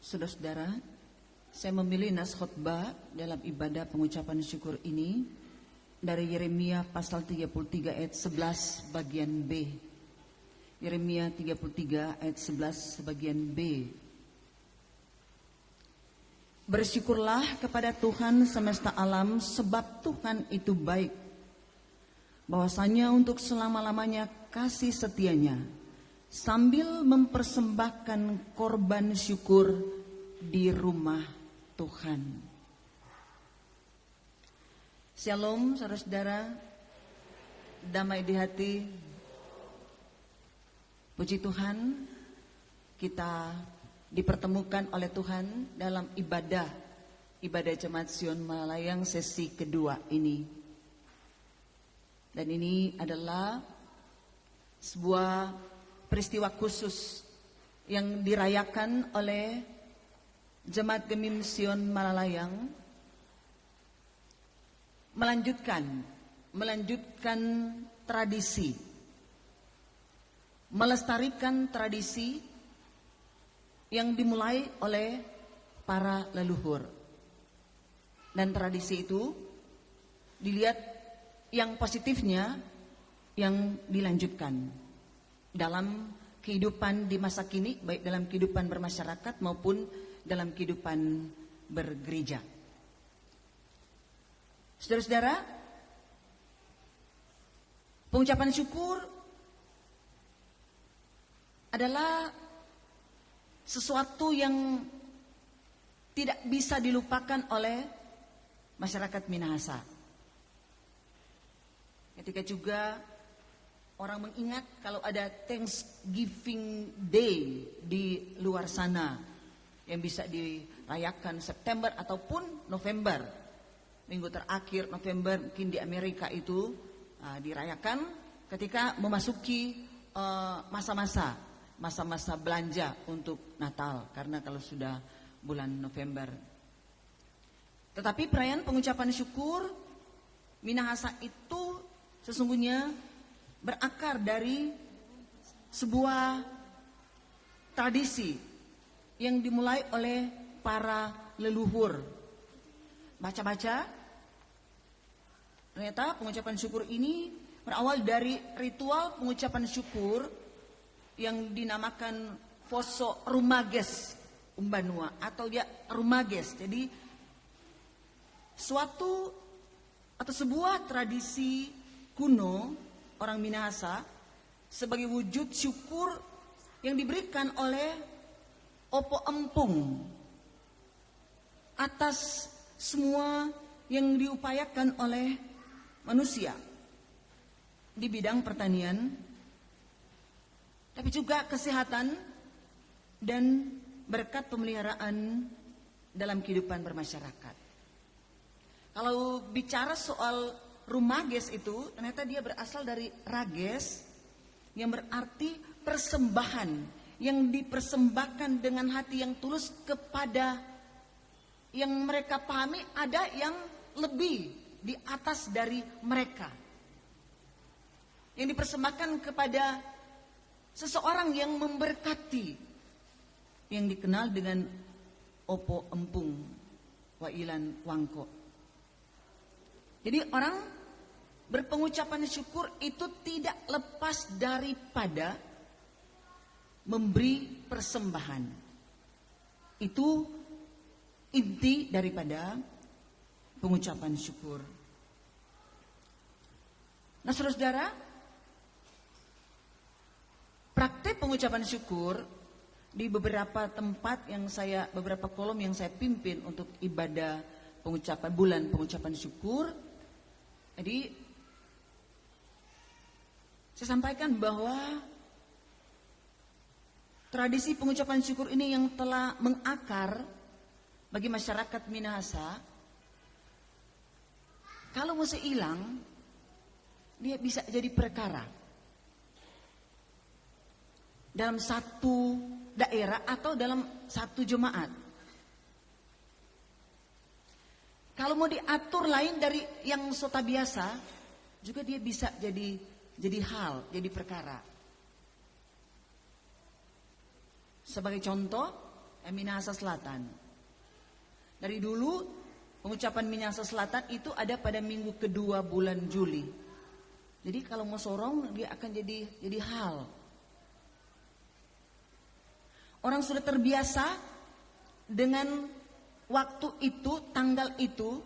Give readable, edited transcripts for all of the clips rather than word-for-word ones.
Saudara-saudara, saya memilih nas khutbah dalam ibadah pengucapan syukur ini dari Yeremia pasal 33 ayat 11 bagian B. Yeremia 33 ayat 11 bagian B. Bersyukurlah kepada Tuhan semesta alam, sebab Tuhan itu baik. Bahwasanya untuk selama-lamanya kasih setianya, sambil mempersembahkan korban syukur di rumah Tuhan. Shalom saudara-saudara, damai di hati. Puji Tuhan, kita dipertemukan oleh Tuhan dalam ibadah Jemaat Sion Malalayang sesi kedua ini. Dan ini adalah sebuah peristiwa khusus yang dirayakan oleh Jemaat Gemim Sion Malalayang, melanjutkan tradisi, melestarikan tradisi yang dimulai oleh para leluhur. Dan tradisi itu dilihat yang positifnya yang dilanjutkan dalam kehidupan di masa kini, baik dalam kehidupan bermasyarakat maupun dalam kehidupan bergereja. Saudara-saudara, pengucapan syukur adalah sesuatu yang tidak bisa dilupakan oleh masyarakat Minahasa. Ketika juga orang mengingat kalau ada Thanksgiving Day di luar sana yang bisa dirayakan September ataupun November, minggu terakhir November mungkin di Amerika itu dirayakan ketika memasuki masa-masa belanja untuk Natal, karena kalau sudah bulan November. Tetapi perayaan pengucapan syukur Minahasa itu sesungguhnya berakar dari sebuah tradisi yang dimulai oleh para leluhur. Baca-baca, ternyata pengucapan syukur ini berawal dari ritual pengucapan syukur yang dinamakan Foso Rumages Umbanua atau ya Rumages. Jadi suatu atau sebuah tradisi kuno orang Minahasa sebagai wujud syukur yang diberikan oleh Opo Empung atas semua yang diupayakan oleh manusia di bidang pertanian, tapi juga kesehatan dan berkat pemeliharaan dalam kehidupan bermasyarakat. Kalau bicara soal Rumages itu, ternyata dia berasal dari rages yang berarti persembahan yang dipersembahkan dengan hati yang tulus kepada yang mereka pahami ada yang lebih di atas dari mereka, yang dipersembahkan kepada seseorang yang memberkati, yang dikenal dengan Opo Empung Wailan Wangko. Jadi orang berpengucapan syukur itu tidak lepas daripada memberi persembahan. Itu inti daripada pengucapan syukur. Nah, saudara-saudara, praktek pengucapan syukur di beberapa tempat beberapa kolom yang saya pimpin untuk ibadah bulan pengucapan syukur. Jadi saya sampaikan bahwa tradisi pengucapan syukur ini yang telah mengakar bagi masyarakat Minahasa, kalau mesti hilang, dia bisa jadi perkara dalam satu daerah atau dalam satu jemaat. Kalau mau diatur lain dari yang sota biasa, juga dia bisa jadi perkara. Sebagai contoh, Minahasa Selatan. Dari dulu pengucapan Minahasa Selatan itu ada pada minggu kedua bulan Juli. Jadi kalau mau sorong dia akan jadi hal. Orang sudah terbiasa dengan waktu itu, tanggal itu,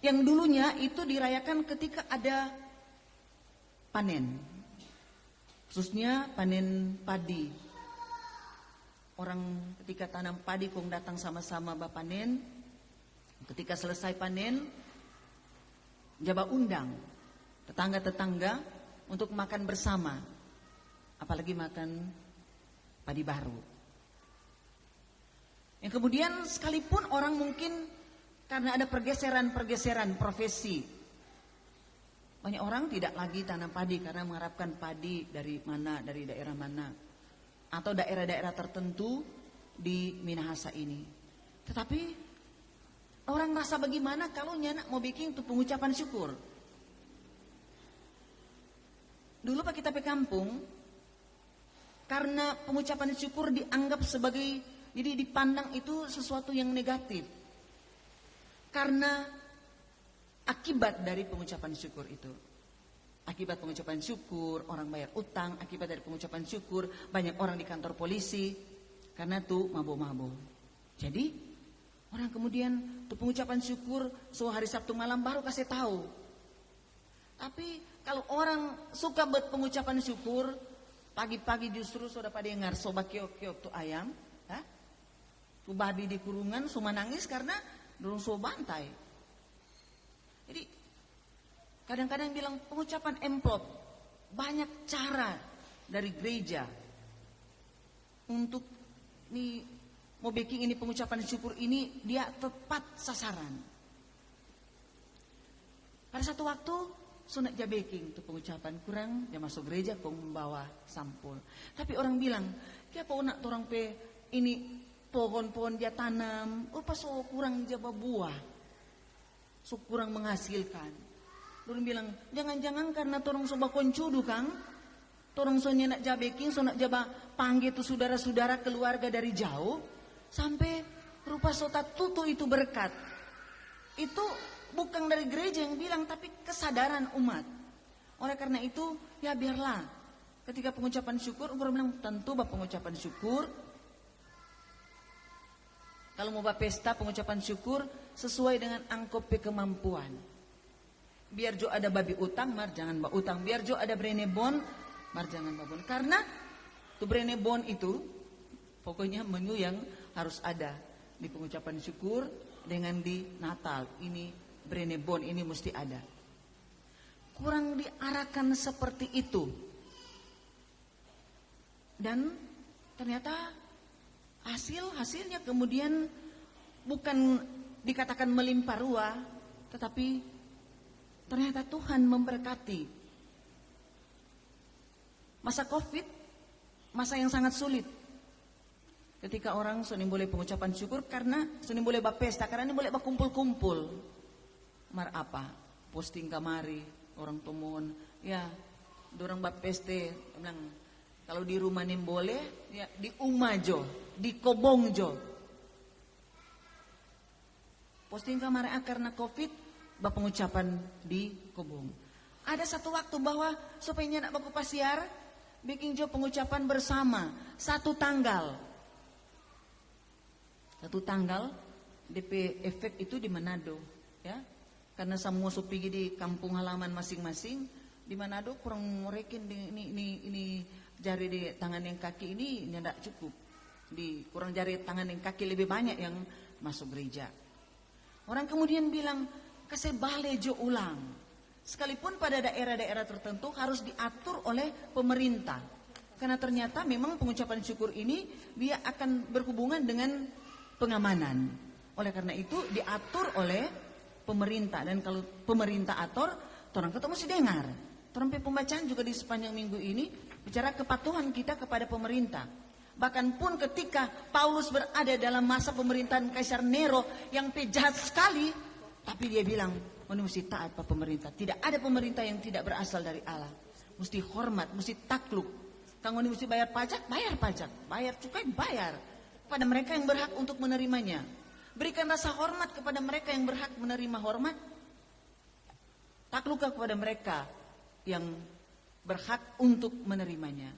yang dulunya itu dirayakan ketika ada panen, khususnya panen padi. Orang ketika tanam padi kong datang sama-sama bapanen. Ketika selesai panen, jaba undang tetangga-tetangga untuk makan bersama, apalagi makan padi baru. Yang kemudian sekalipun orang mungkin karena ada pergeseran profesi, banyak orang tidak lagi tanam padi karena mengharapkan padi dari daerah mana, atau daerah-daerah tertentu di Minahasa ini. Tetapi orang merasa bagaimana kalau nyanak mau bikin tuh pengucapan syukur. Dulu pak kita pe kampung, karena pengucapan syukur dianggap sebagai, jadi dipandang itu sesuatu yang negatif. Karena akibat dari pengucapan syukur itu. Akibat pengucapan syukur, orang bayar utang. Akibat dari pengucapan syukur, banyak orang di kantor polisi. Karena tuh mabuk-mabuk. Jadi, orang kemudian tuh pengucapan syukur, so hari Sabtu malam baru kasih tahu. Tapi, kalau orang suka buat pengucapan syukur, pagi-pagi justru sudah pada dengar, soba keok-keok tuh ayam. Tuh babi di kurungan, cuma nangis karena dorong so bantai. Jadi, kadang-kadang bilang pengucapan amplop, banyak cara dari gereja untuk nih mau bikin ini pengucapan syukur ini dia tepat sasaran. Pada satu waktu sunat ja baking tuh pengucapan kurang, dia masuk gereja kong membawa sampul. Tapi orang bilang, "Kiapa nak orang pe ini pohon-pohon dia tanam, pas so kurang jaba buah, so kurang menghasilkan." Dorang bilang, jangan-jangan karena torong soba koncudu kang, torong so nyenak jabeking, so nak jaba panggil tu saudara-saudara keluarga dari jauh, sampai rupa sota tutu itu berkat. Itu bukan dari gereja yang bilang, tapi kesadaran umat. Oleh karena itu, ya biarlah. Ketika pengucapan syukur, orang bilang tentu bah pengucapan syukur. Kalau mau bah pesta pengucapan syukur sesuai dengan angkop kemampuan. Biar jo ada babi utang, mar jangan ba utang. Biar jo ada brenebon, mar jangan ba bon. Karena tuh brenebon itu pokoknya menu yang harus ada di pengucapan syukur dengan di Natal. Ini brenebon ini mesti ada. Kurang diarahkan seperti itu. Dan ternyata hasilnya kemudian bukan dikatakan melimpah ruah, tetapi ternyata Tuhan memberkati. Masa COVID, masa yang sangat sulit. Ketika orang sudah boleh pengucapan syukur karena sudah boleh bapesta, karena ini boleh berkumpul-kumpul. Mar apa? Posting kamari, orang pemohon, ya, dorang bapeste, bilang kalau di rumah nih boleh, ya di umajo, di kobongjo. Posting kamari karena COVID, pengucapan di kobong. Ada satu waktu bahwa supaya nak baku pasiar, bikin jo pengucapan bersama satu tanggal. Satu tanggal DP efek itu di Manado, ya. Karena semua supigi di kampung halaman masing-masing di Manado kurang ngorekin ini jari di tangan yang kaki ini ndak cukup. Kurang jari tangan yang kaki lebih banyak yang masuk gereja. Orang kemudian bilang, kasih balejo ulang. Sekalipun pada daerah-daerah tertentu harus diatur oleh pemerintah. Karena ternyata memang pengucapan syukur ini dia akan berhubungan dengan pengamanan. Oleh karena itu diatur oleh pemerintah. Dan kalau pemerintah atur, orang ketemu mesti dengar. Orang pembacaan juga di sepanjang minggu ini bicara kepatuhan kita kepada pemerintah. Bahkan pun ketika Paulus berada dalam masa pemerintahan Kaisar Nero yang jahat sekali, tapi dia bilang, mesti taat pada pemerintah. Tidak ada pemerintah yang tidak berasal dari Allah. Mesti hormat, mesti takluk. Kamu mesti bayar pajak, bayar cukai, bayar pada mereka yang berhak untuk menerimanya. Berikan rasa hormat kepada mereka yang berhak menerima hormat. Takluklah kepada mereka yang berhak untuk menerimanya.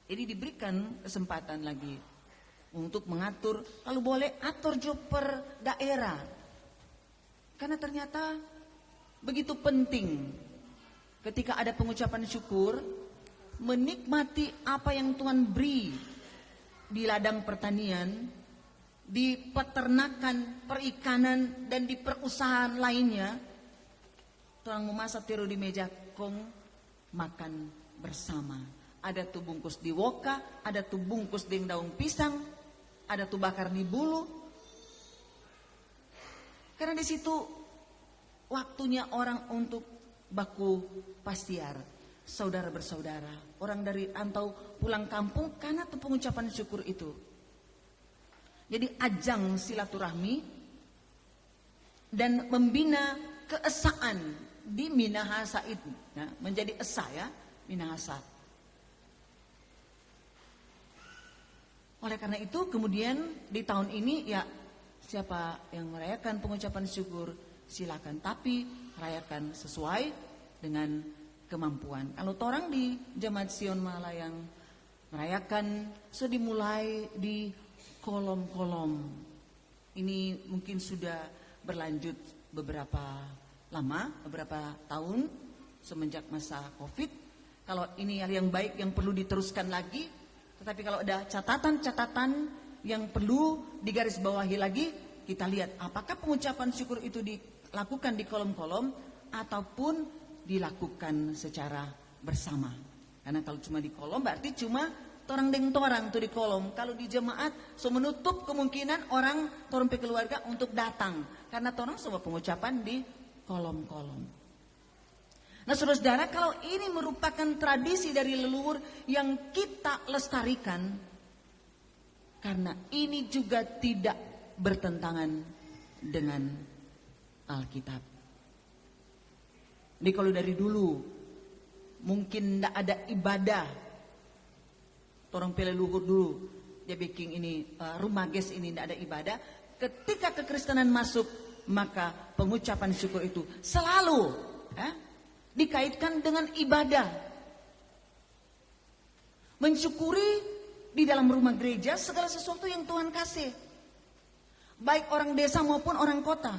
Jadi diberikan kesempatan lagi untuk mengatur, kalau boleh atur juga per daerah. Karena ternyata begitu penting ketika ada pengucapan syukur, menikmati apa yang Tuhan beri di ladang pertanian, di peternakan, perikanan, dan di perusahaan lainnya. Orang memasak tiru di meja kong makan bersama. Ada tuh bungkus di woka, ada tuh bungkus di daun pisang, ada tuh bakar di bulu. Karena di situ waktunya orang untuk baku pastiar, saudara bersaudara, orang dari rantau pulang kampung karena tuh pengucapan syukur itu. Jadi ajang silaturahmi dan membina keesaan di Minahasa itu, ya, menjadi esa ya, Minahasa. Oleh karena itu kemudian di tahun ini ya siapa yang merayakan pengucapan syukur silakan, tapi rayakan sesuai dengan kemampuan. Kalau orang di Jemaat Sion Malayang merayakan sudah dimulai di kolom-kolom. Ini mungkin sudah berlanjut beberapa lama, beberapa tahun semenjak masa Covid. Kalau ini hal yang baik yang perlu diteruskan lagi. Tetapi kalau ada catatan-catatan yang perlu digarisbawahi lagi, kita lihat apakah pengucapan syukur itu dilakukan di kolom-kolom ataupun dilakukan secara bersama. Karena kalau cuma di kolom berarti cuma torang deng torang tuh di kolom. Kalau di jemaat so menutup kemungkinan orang torang keluarga untuk datang. Karena torang semua pengucapan di kolom-kolom. Nah saudara-saudara, kalau ini merupakan tradisi dari leluhur yang kita lestarikan, karena ini juga tidak bertentangan dengan Alkitab. Jadi kalau dari dulu mungkin tidak ada ibadah, orang leluhur dulu dia bikin ini rumah ges ini tidak ada ibadah. Ketika kekristenan masuk, maka pengucapan syukur itu selalu dikaitkan dengan ibadah. Mensyukuri di dalam rumah gereja segala sesuatu yang Tuhan kasih. Baik orang desa maupun orang kota.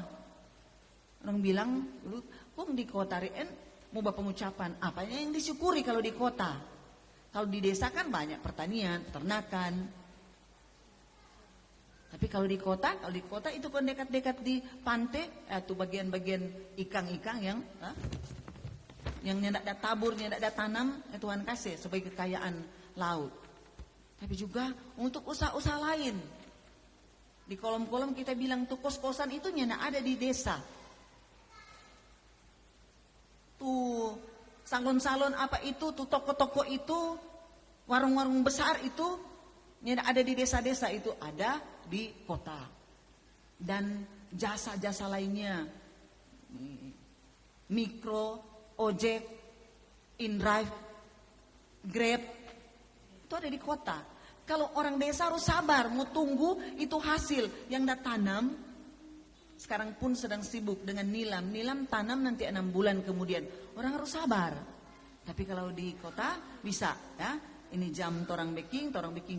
Orang bilang, kok di kota Rien mau pengucapan apanya yang disyukuri kalau di kota. Kalau di desa kan banyak pertanian, peternakan. Tapi kalau di kota itu kan dekat-dekat di pantai, itu bagian-bagian ikang-ikang yang tidak ada taburnya, tidak ada tanam, Tuhan kasih sebagai kekayaan laut. Tapi juga untuk usaha-usaha lain. Di kolom-kolom kita bilang tuh kos-kosan itu tidak ada di desa. Tuh salon-salon apa itu, tuh toko-toko itu, warung-warung besar itu tidak ada di desa-desa, itu ada di kota. Dan jasa-jasa lainnya, mikro, ojek, InDrive, Grab, itu ada di kota. Kalau orang desa harus sabar, mau tunggu itu hasil yang dah tanam. Sekarang pun sedang sibuk dengan nilam. Nilam tanam nanti 6 bulan kemudian. Orang harus sabar. Tapi kalau di kota bisa ya. Ini jam torang baking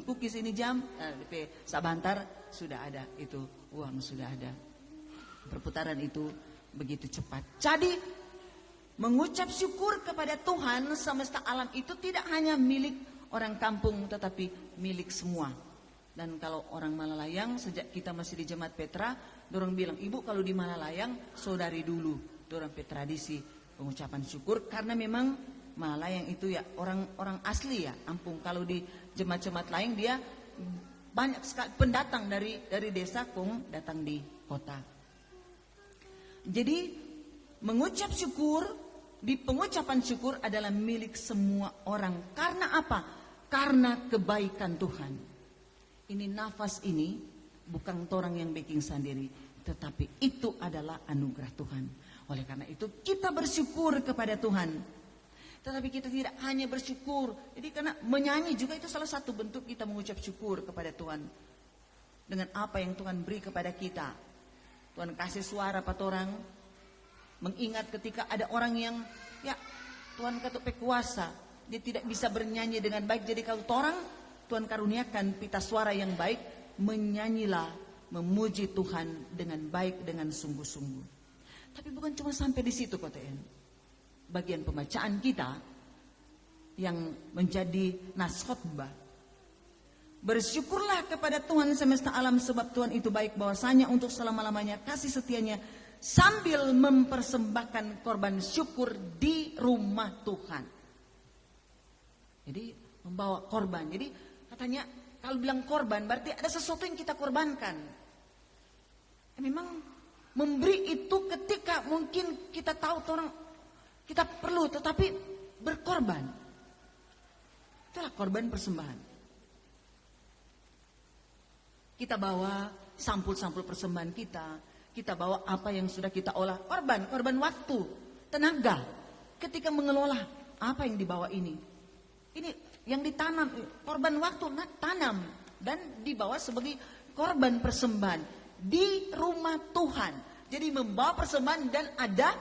cookies ini jam. Sabantar sudah ada itu uang sudah ada. Perputaran itu begitu cepat. Jadi mengucap syukur kepada Tuhan semesta alam itu tidak hanya milik orang kampung tetapi milik semua. Dan kalau orang Malalayang sejak kita masih di Jemaat Petra, dorang bilang, ibu kalau di Malalayang saudari dulu, dorang tradisi pengucapan syukur karena memang Malalayang itu ya orang asli ya, ampung. Kalau di jemaat-jemaat lain dia banyak sekali pendatang dari desa kong datang di kota. Jadi mengucap syukur di pengucapan syukur adalah milik semua orang. Karena apa? Karena kebaikan Tuhan. Ini nafas ini bukan orang yang bikin sendiri, tetapi itu adalah anugerah Tuhan. Oleh karena itu kita bersyukur kepada Tuhan. Tetapi kita tidak hanya bersyukur. Jadi karena menyanyi juga itu salah satu bentuk kita mengucap syukur kepada Tuhan. Dengan apa yang Tuhan beri kepada kita. Tuhan kasih suara pada orang. Mengingat ketika ada orang yang ya Tuhan ketuk kuasa. Dia tidak bisa bernyanyi dengan baik. Jadi kalau orang Tuhan karuniakan pita suara yang baik. Menyanyilah, memuji Tuhan dengan baik, dengan sungguh-sungguh. Tapi bukan cuma sampai di situ KTN. Bagian pembacaan kita yang menjadi nas khotbah. Bersyukurlah kepada Tuhan semesta alam sebab Tuhan itu baik bahwasanya untuk selama-lamanya kasih setianya sambil mempersembahkan korban syukur di rumah Tuhan. Jadi membawa korban. Jadi katanya kalau bilang korban berarti ada sesuatu yang kita korbankan. Memang memberi itu ketika mungkin kita tahu orang kita perlu, tetapi berkorban. Itulah korban persembahan. Kita bawa sampul-sampul persembahan kita. Kita bawa apa yang sudah kita olah. Korban waktu, tenaga. Ketika mengelola apa yang dibawa ini. Ini yang ditanam, korban waktu, tanam. Dan dibawa sebagai korban persembahan. Di rumah Tuhan. Jadi membawa persembahan dan ada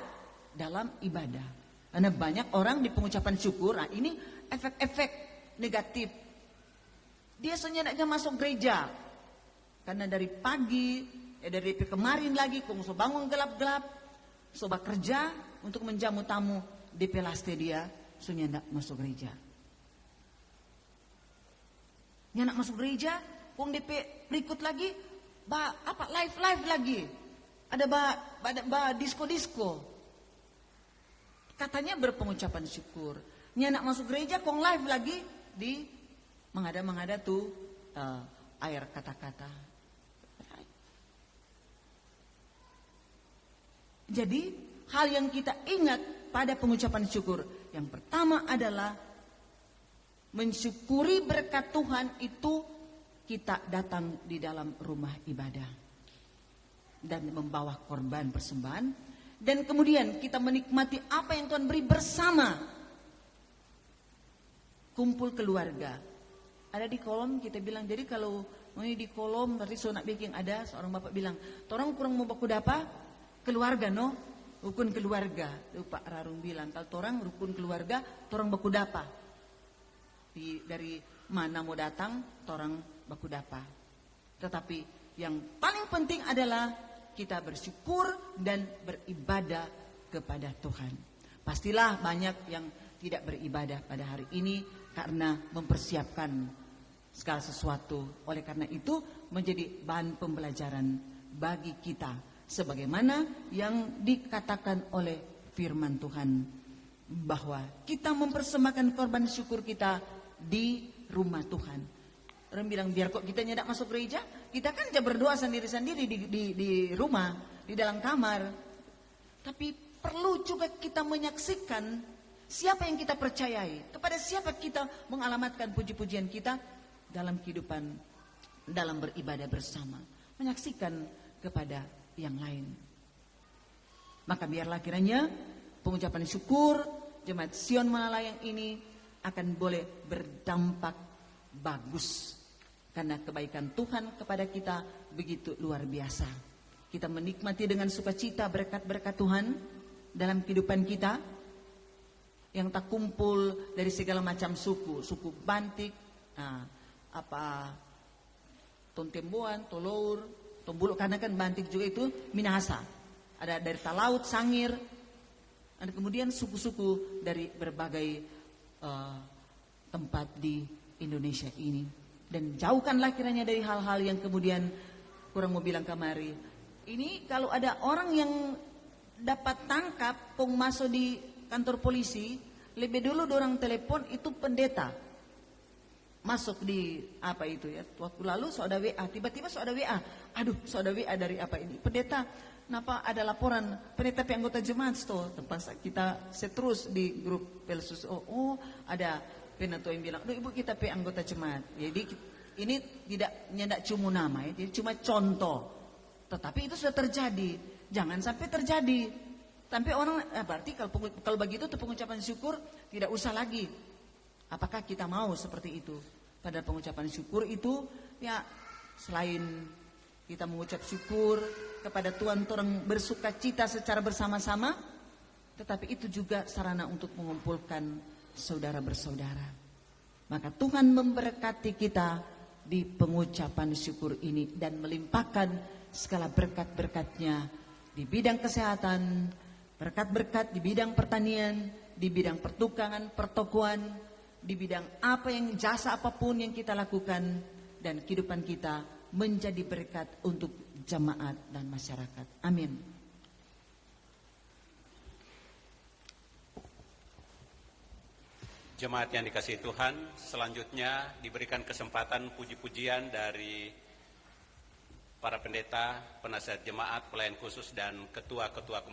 dalam ibadah. Karena banyak orang di pengucapan syukur, nah ini efek-efek negatif. Dia senyatanya masuk gereja. Karena dari pagi, dari kemarin lagi, kong so bangun gelap-gelap, so bekerja untuk menjamu tamu, DP laste dia, so nyandak masuk gereja. Nyandak masuk gereja, kong DP berikut lagi, live lagi. Ada disco-disco. Katanya berpengucapan syukur. Nyanak masuk gereja, kong live lagi di mengada tuh air kata-kata. Jadi hal yang kita ingat pada pengucapan syukur. Yang pertama adalah mensyukuri berkat Tuhan itu kita datang di dalam rumah ibadah. Dan membawa korban persembahan. Dan kemudian kita menikmati apa yang Tuhan beri bersama. Kumpul keluarga. Ada di kolom kita bilang, jadi kalau ini di kolom tadi so nak bikin ada seorang bapak bilang, "Torang kurang mau baku dapa? Keluarga no? Rukun keluarga." Itu Pak Rarung bilang, kalau torang rukun keluarga, torang baku dapa. Dari mana mau datang, torang baku dapa. Tetapi yang paling penting adalah kita bersyukur dan beribadah kepada Tuhan. Pastilah banyak yang tidak beribadah pada hari ini karena mempersiapkan segala sesuatu. Oleh karena itu menjadi bahan pembelajaran bagi kita. Sebagaimana yang dikatakan oleh firman Tuhan. Bahwa kita mempersembahkan korban syukur kita di rumah Tuhan. Orang bilang biar kok kita nyedak masuk gereja, kita kan aja berdoa sendiri-sendiri di rumah, di dalam kamar. Tapi perlu juga kita menyaksikan siapa yang kita percayai, kepada siapa kita mengalamatkan puji-pujian kita dalam kehidupan, dalam beribadah bersama. Menyaksikan kepada yang lain. Maka biarlah kiranya pengucapan syukur Jemaat Sion Malala yang ini akan boleh berdampak bagus. Karena kebaikan Tuhan kepada kita begitu luar biasa. Kita menikmati dengan sukacita berkat-berkat Tuhan dalam kehidupan kita. Yang tak kumpul dari segala macam suku. Suku Bantik, Tontemboan, Tolour, Tombuluk. Karena kan Bantik juga itu Minahasa. Ada dari Talaut, Sangir. Ada kemudian suku-suku dari berbagai tempat di Indonesia ini. Dan jauhkanlah kiranya dari hal-hal yang kemudian kurang mau bilang kemari. Ini kalau ada orang yang dapat tangkap kong masuk di kantor polisi, lebih dulu dorang telepon itu pendeta. Masuk di apa itu ya. Waktu lalu so ada WA, tiba-tiba so ada WA. Aduh, so ada WA dari apa ini? Pendeta, kenapa ada laporan pendeta anggota jemaat tempat kita seterus di grup Pelsus. Oh, ada penatua yang bilang, ibu kita anggota jemaat. Jadi ini tidak cuma nama, ya, cuma contoh. Tetapi itu sudah terjadi. Jangan sampai terjadi. Tapi orang berarti kalau begitu tuh pengucapan syukur tidak usah lagi. Apakah kita mau seperti itu? Pada pengucapan syukur itu ya selain kita mengucap syukur kepada Tuhan, orang bersuka cita secara bersama-sama, tetapi itu juga sarana untuk mengumpulkan saudara bersaudara. Maka Tuhan memberkati kita di pengucapan syukur ini dan melimpahkan segala berkat-berkatnya di bidang kesehatan, berkat-berkat di bidang pertanian, di bidang pertukangan, pertokoan, di bidang apa yang jasa apapun yang kita lakukan, dan kehidupan kita menjadi berkat untuk jemaat dan masyarakat. Amin. Jemaat yang dikasihi Tuhan, selanjutnya diberikan kesempatan puji-pujian dari para pendeta, penasihat jemaat, pelayan khusus, dan ketua-ketua